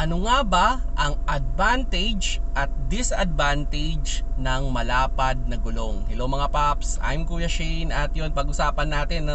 Ano nga ba ang advantage at disadvantage ng malapad na gulong? Hello mga paps, I'm Kuya Shane at yun, pag-usapan natin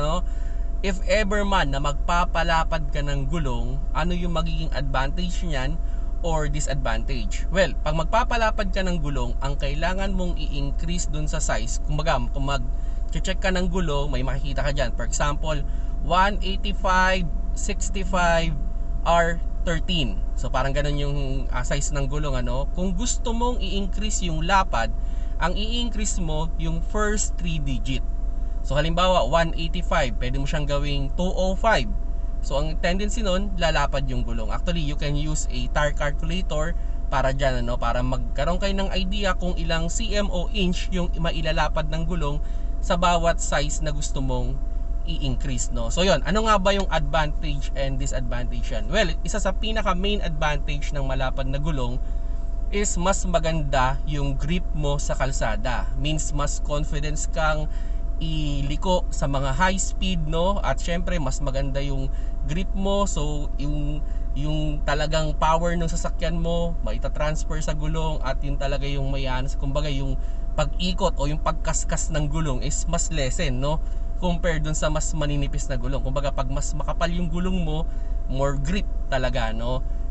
if ever man na magpapalapad ka ng gulong, ano yung magiging advantage niyan or disadvantage? Well, pag magpapalapad ka ng gulong, ang kailangan mong i-increase dun sa size. Kumbaga, kung mag-check ka ng gulong, may makikita ka dyan. For example, 185, 65, R13. So parang ganun yung size ng gulong Kung gusto mong i-increase yung lapad, ang i-increase mo yung first 3 digit. So halimbawa 185, pwede mo siyang gawing 205. So ang tendency nun, lalapad yung gulong. Actually, you can use a tire calculator para dyan para magkaroon kayo ng idea kung ilang cm o inch yung mailalapad ng gulong sa bawat size na gusto mong i-increase So yon, ano nga ba yung advantage and disadvantage yan? Well, isa sa pinaka main advantage ng malapad na gulong is mas maganda yung grip mo sa kalsada. Means mas confidence kang iliko sa mga high speed at syempre mas maganda yung grip mo. So yung talagang power ng sasakyan mo maita-transfer sa gulong at yung talaga yung kumbaga yung pag-ikot o yung pagkaskas ng gulong is mas lessen compared dun sa mas maninipis na gulong. Kumbaga pag mas makapal yung gulong mo, more grip talaga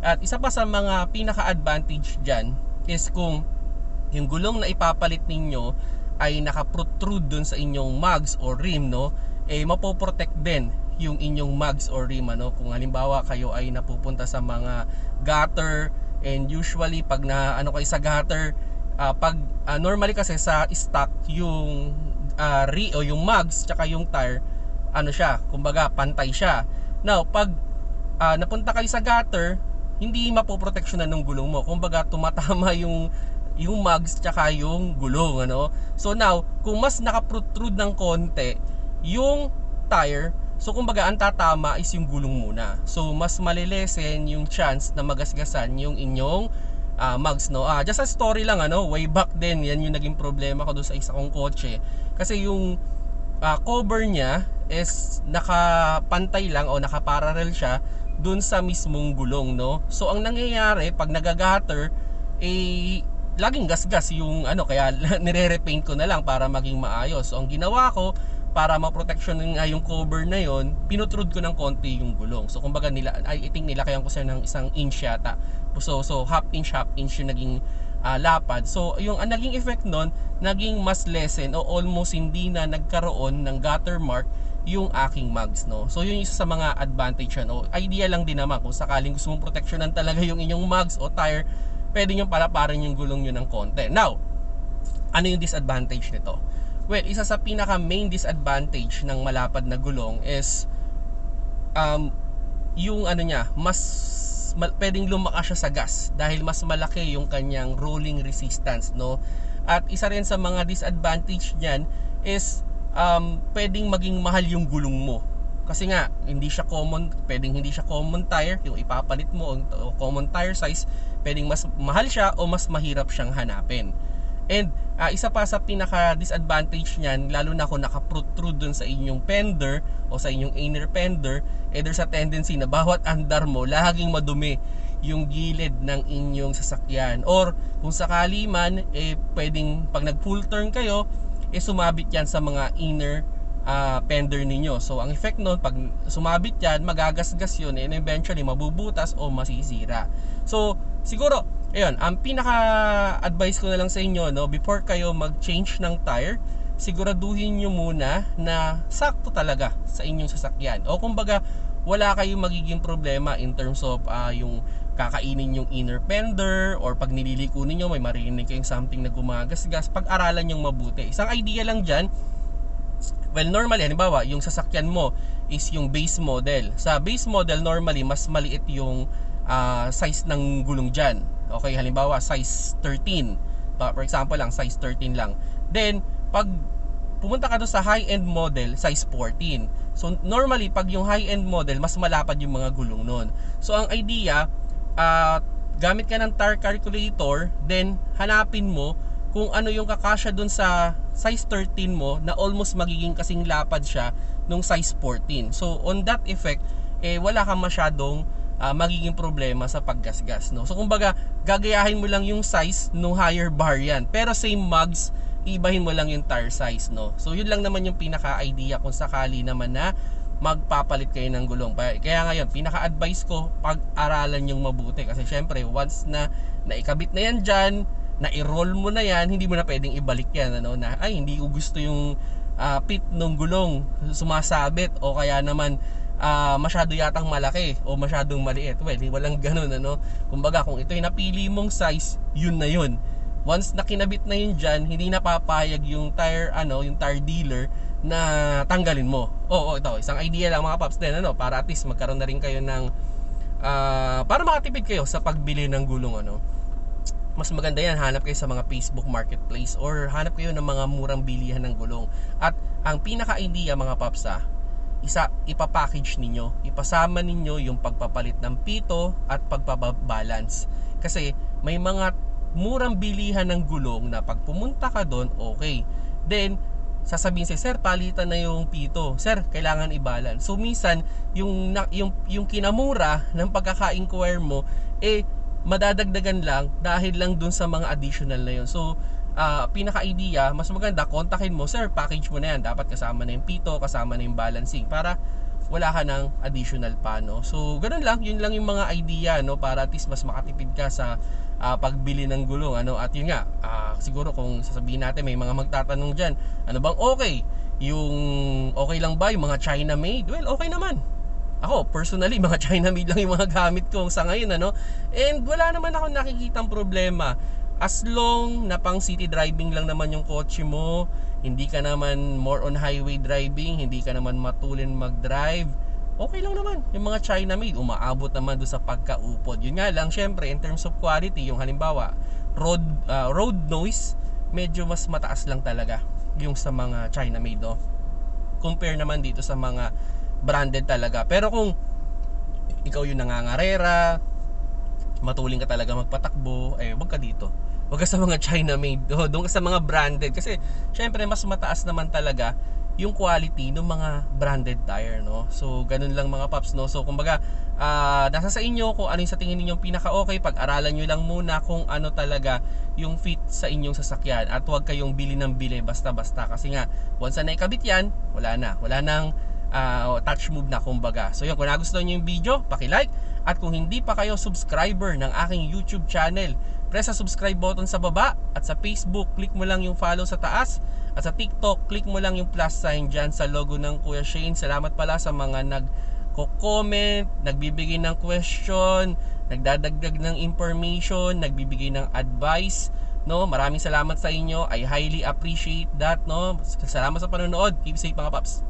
At isa pa sa mga pinaka-advantage dyan is kung yung gulong na ipapalit ninyo ay naka-protrude dun sa inyong mugs or rim mapoprotect din yung inyong mugs or rim kung halimbawa kayo ay napupunta sa mga gutter, and usually pag kayo sa gutter, normally kasi sa stock yung o yung mugs tsaka yung tire siya, kumbaga pantay siya. Now pag napunta kayo sa gutter, hindi mapoproteksyonan ng gulong mo, kumbaga tumatama yung mugs tsaka yung gulong So now kung mas nakaprotrude ng konti yung tire, so kumbaga ang tatama is yung gulong muna. So mas malilesen yung chance na magasgasan yung inyong mugs just a story lang way back then, yan yung naging problema ko doon sa isa kong kotse. Kasi yung cover niya is nakapantay lang o nakaparallel siya doon sa mismong gulong So ang nangyayari pag nagagatter laging gasgas yung kaya nire-repaint ko na lang para maging maayos. So ang ginawa ko para ma-protection nga yung cover na yon, pinutrude ko ng konti yung gulong. So kumbaga I think nilakayan ko siya ng 1 inch yata. So half inch yung naging lapad. So yung naging effect nun, naging mas lessen o almost hindi na nagkaroon ng gutter mark yung aking mugs So yun yung isa sa mga advantage idea lang din naman kung sakaling gusto mong protectionan talaga yung inyong mugs o tire, pwede nyo palaparin yung gulong nyo ng konti. Now, ano yung disadvantage nito? Well, isa sa pinaka main disadvantage ng malapad na gulong is yung niya, pwedeng lumakas siya sa gas dahil mas malaki yung kanyang rolling resistance At isa rin sa mga disadvantage niyan is pwedeng maging mahal yung gulong mo. Kasi nga hindi siya common tire yung ipapalit mo o common tire size, pwedeng mas mahal siya o mas mahirap siyang hanapin. And isa pa sa pinaka disadvantage niyan, lalo na kung naka-protrude dun sa inyong fender o sa inyong inner fender, there's a tendency na bawat andar mo laging madumi yung gilid ng inyong sasakyan. Or kung sakali man pwedeng pag nag full turn kayo, sumabit yan sa mga inner fender ninyo. So ang effect nun, pag sumabit yan, magagasgas yun and eventually mabubutas o masisira. So siguro ayun, ang pinaka-advice ko na lang sa inyo before kayo mag-change ng tire, siguraduhin nyo muna na sakto talaga sa inyong sasakyan. O kumbaga, wala kayong magiging problema in terms of yung kakainin yung inner fender, or pag nililiko ninyo may marinig kayong something na gumagasgas. Pag-aralan yung mabuti. Isang idea lang dyan, well, normally, halimbawa, yung sasakyan mo is yung base model. Sa base model, normally, mas maliit yung size ng gulong dyan. Okay, halimbawa size 13, for example lang, size 13 lang. Then pag pumunta ka doon sa high-end model, size 14. So normally pag yung high-end model, mas malapad yung mga gulong nun. So ang idea, gamit ka ng tire calculator, then hanapin mo kung ano yung kakasya doon sa size 13 mo na almost magiging kasing lapad siya nung size 14. So on that effect, wala kang masyadong magiging problema sa paggasgas, no? So kumbaga gagayahin mo lang yung size ng higher bar yan, pero same mugs, ibahin mo lang yung tire size, no? So yun lang naman yung pinaka-idea kung sakali naman na magpapalit kayo ng gulong. Kaya ngayon, pinaka-advice ko, pag-aralan yung mabuti, kasi syempre once na naikabit na yan dyan, na-roll mo na yan, hindi mo na pwedeng ibalik yan, ano? Na ay hindi ko gusto yung pit ng gulong sumasabit, o kaya naman masyado yatang malaki o masyadong maliit. Well, walang ganun, ano? Kumbaga kung ito yung napili mong size, yun na yun. Once na kinabit na yun dyan, hindi napapayag yung tire dealer na tanggalin mo. Ito, isang idea lang mga paps din, ano, para at least magkaroon na rin kayo ng para makatipid kayo sa pagbili ng gulong, ano. Mas maganda yan, hanap kayo sa mga Facebook Marketplace or hanap kayo ng mga murang bilihan ng gulong. At ang pinaka-idea mga paps, ipapackage ninyo, ipasama ninyo yung pagpapalit ng pito at pagpabalance. Kasi may mga murang bilihan ng gulong na pag pumunta ka doon, okay. Then sasabihin si sir, palitan na yung pito. Sir, kailangan i-balance. So minsan yung kinamura ng pagkaka-inquire mo madadagdagan lang dahil lang dun sa mga additional na yun. So pinaka-idea, mas maganda kontakin mo, sir, package mo na yan, dapat kasama na yung pito, kasama na yung balancing, para wala ka ng additional pa, no? So ganun lang, yun lang yung mga idea, no, para at least mas makatipid ka sa pagbili ng gulong, ano. At yun nga, siguro kung sasabihin natin, may mga magtatanong dyan, ano bang okay? Yung okay lang ba yung mga China made? Well, okay naman. Ako, personally, mga China made lang yung mga gamit ko sa ngayon, ano. And wala naman ako nakikitang problema. As long na pang city driving lang naman yung kotse mo, hindi ka naman more on highway driving, hindi ka naman matulin mag-drive, okay lang naman. Yung mga China made, umaabot naman doon sa pagkaupod. Yun nga lang, syempre, in terms of quality, yung halimbawa, road noise, medyo mas mataas lang talaga yung sa mga China made, no? Compare naman dito sa mga branded talaga. Pero kung ikaw yung nangangarera, matuling ka talaga magpatakbo, wag ka dito. Wag ka sa mga China made, doon ka sa mga branded, kasi syempre mas mataas naman talaga yung quality ng mga branded tire, no? So ganun lang mga paps, no? So kumbaga nasa sa inyo kung ano yung sa tingin ninyong pinaka okay. Pag-aralan nyo lang muna kung ano talaga yung fit sa inyong sasakyan, at huwag kayong bili ng bili basta-basta, kasi nga once na ikabit yan, wala nang touch move na, kumbaga. So yun, kung nagustuhan nyo yung video, paki-like, at kung hindi pa kayo subscriber ng aking YouTube channel, press sa subscribe button sa baba, at sa Facebook, click mo lang yung follow sa taas, at sa TikTok, click mo lang yung plus sign dyan sa logo ng Kuya Shane. Salamat pala sa mga nagko-comment, nagbibigay ng question, nagdadagdag ng information, nagbibigay ng advice, no? Maraming salamat sa inyo. I highly appreciate that, no? Salamat sa panonood. Keep safe mga paps.